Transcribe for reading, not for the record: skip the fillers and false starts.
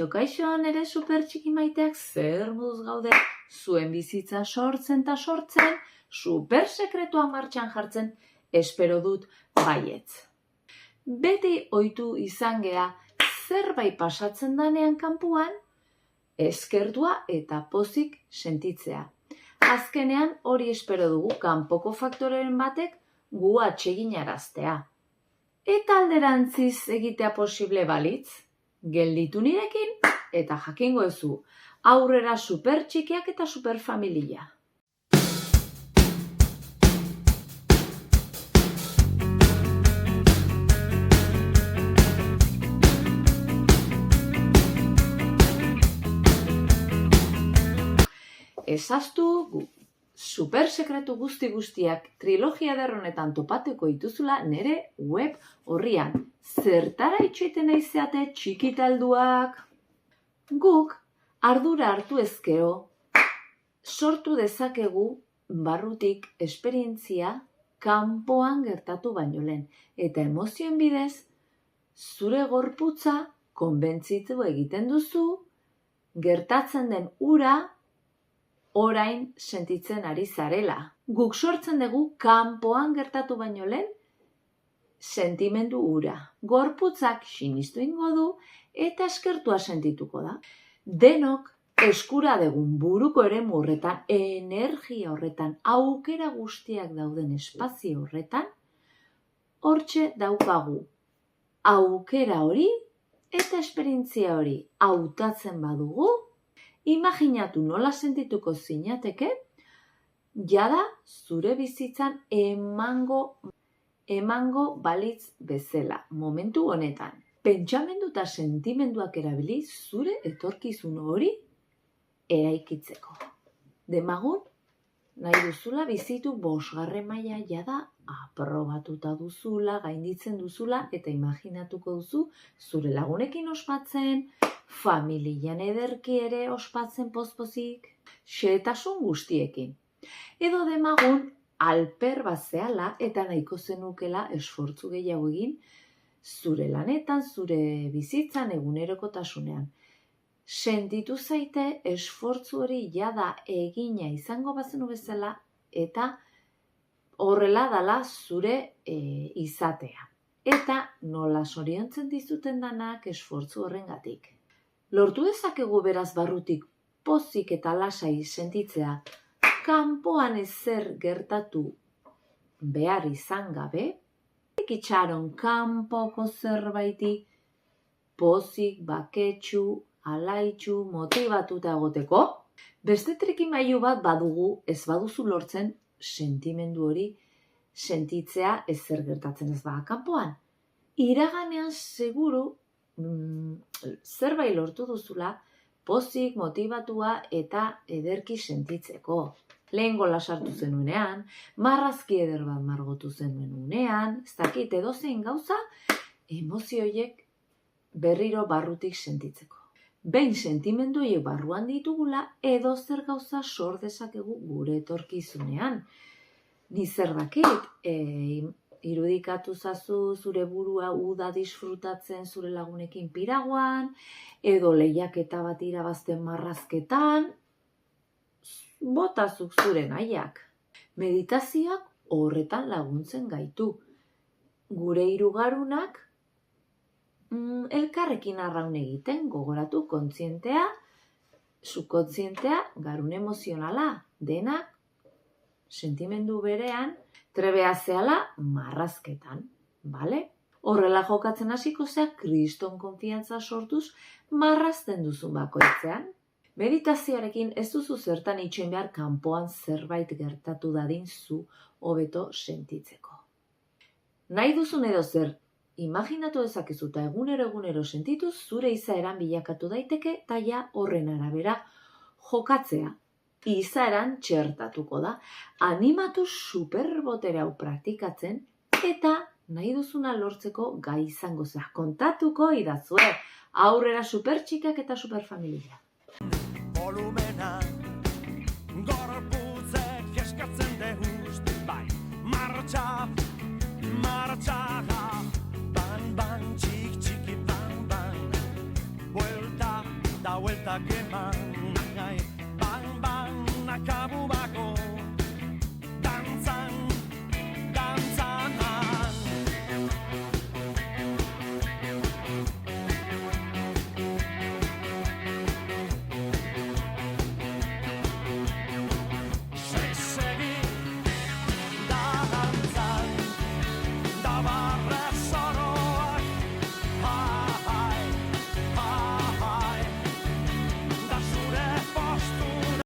Kaixo, nere super txiki maiteak, zer moduz gaude, zuen bizitza sortzen eta sortzen, super sekretua martxan jartzen, espero dut baietz. Beti ohitu izan gea, zerbait pasatzen danean kanpuan, eskertua eta pozik sentitzea. Azkenean hori espero dugu kanpoko faktoreren batek gu atseginaraztea. Eta alderantziz egitea posible balitz, gelditu nirekin eta jakingo ezu, aurrera super txikiak eta super familia. Ezaztu super sekretu guztiak trilogia derronetan topatuko dituzula nere web horrian. Zertara itxoiten naizeate txikitalduak? Guk ardura hartu ezkero sortu dezakegu barrutik esperientzia kanpoan gertatu baino lehen. Eta emozioen bidez, zure gorputza konbentzitu egiten duzu, gertatzen den ura orain sentitzen ari zarela. Guk sortzen dugu kanpoan gertatu baino lehen sentimendu ura. Gorputzak sinistu ingo du eta eskertua sentituko da. Denok eskura dugun buruko eremu horretan, energia horretan, aukera guztiak dauden espazio horretan, hortxe daukagu aukera hori eta esperientzia hori hautatzen badugu, imaginatu nola sentituko zinateke, jada zure bizitzan emango balitz bezala, momentu honetan. Pentsamendu eta sentimenduak erabili zure etorkizun hori eraikitzeko. Demagun, nahi duzula bizitu 5. maila jada aprobatuta duzula, gainditzen duzula eta imaginatuko duzu zure lagunekin ospatzen, familian ederki ere ospatzen pozpozik, xehetasun guztiekin. Edo demagun alper bat zehala eta nahiko zenukela esfortzu gehiago egin zure lanetan, zure bizitzan, egunerokotasunean. Sentitu zaite esfortzu hori jada egina izango bazenu bezala eta horrela dala zure izatea. Eta nola zoriontzen dizuten danak esfortzu horrengatik. Lortu dezakegu beraz barrutik pozik eta lasai sentitzea, kanpoan ezer gertatu behar izan gabe, itxaron kanpoko zerbaiti pozik, baketsu, alaitxu, motibatuta egoteko. Beste trikimailu bat badugu ez baduzu lortzen sentimendu hori sentitzea ezer gertatzen ez bada kanpoan. Iraganean seguru zerbait lortu duzula pozik, motibatua eta ederki sentitzeko. Lehen gola sartu zenuenean, marrazki eder bat margotu zenuen unean, ez dakit edozein gauza, emozioiek berriro barrutik sentitzeko. Behin sentimendu horiek barruan ditugula, edozer gauza sor dezakegu gure etorkizunean. Ni zer dakit, irudikatu zazu zure burua uda disfrutatzen zure lagunekin piraguan, edo lehiaketa bat irabazten marrazketan, botazuk zure nahiak. Meditazioak horretan laguntzen gaitu. Gure hirugarunak elkarrekin arraun egiten, gogoratu kontzientea, subkontzientea, garun emozionala, denak sentimendu berean, trebea zehala marrazketan, bale? Horrela jokatzen hasiko zea, kriston konfiantza sortuz, marrazten duzun bakoitzean. Meditazioarekin ez duzu zertan itxoin behar kanpoan zerbait gertatu dadin zu hobeto sentitzeko. Nahi duzun edo zer, imaginatu dezakezu eta egunero sentituz, zure izaeran bilakatu daiteke, eta ja horren arabera jokatzea. Izaeran txertatuko da, animatu superbotere hau praktikatzen eta nahi duzuna lortzeko gai izango zea. Kontatuko idazue, aurrera supertxikak eta superfamilia. Volumena, gorputzek eskatzen dehust, bai, martxa, ban, ban, txiki, ban, ban, buelta, eskerrak eman